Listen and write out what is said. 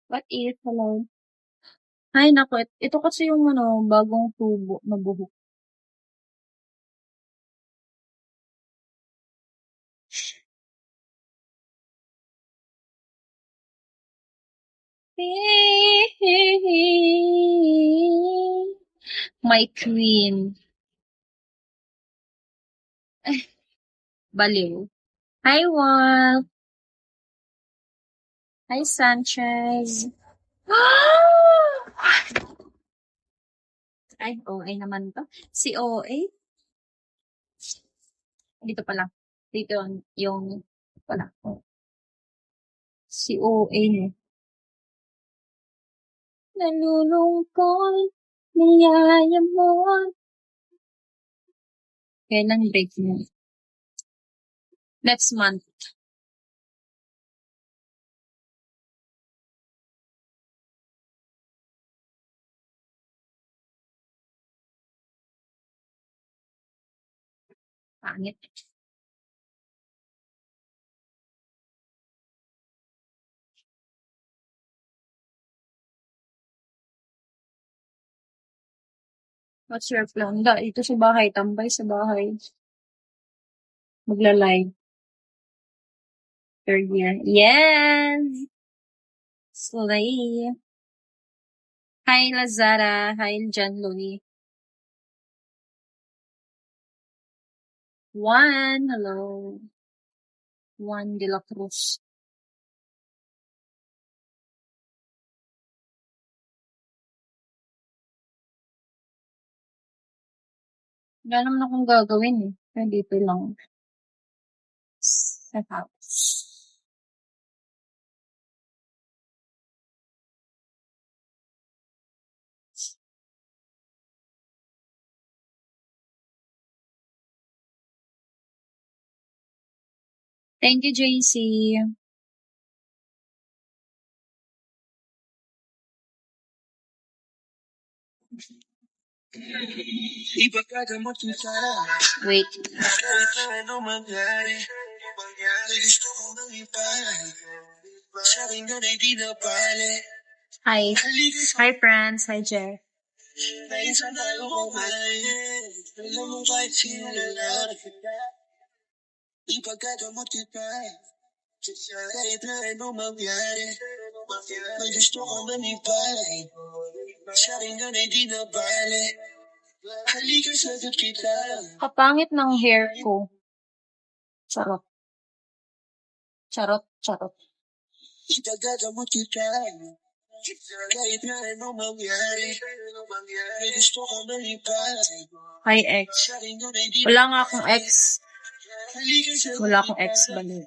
What is, hello? Ay naku, ito kasi yung bagong tubo na buhok. My queen. Baliw. Hi, Wal. Hi, Sanchez. Ay, OA naman to. Si OA? Dito pala. Dito yung pala. Si OA niya. Nalulungkot, niyaya mo. Kailan break mo? Next month. Pangit. What's your plan? Ito sa bahay. Tambay sa bahay. Magla-live. Third year. Yes! Slay. Hi, Lazara. Hi, John Louis. Juan, hello. Juan de la Cruz. Wala naman akong gagawin eh. Kaya dito lang. Sa house. Thank you, JC. Wait. Hi. Hi, friends. Hi, Jeff. Kapangit ng hair ko. Charot. Charot, charot. Hi, ex. Wala nga akong ex. Wala akong ex, bali.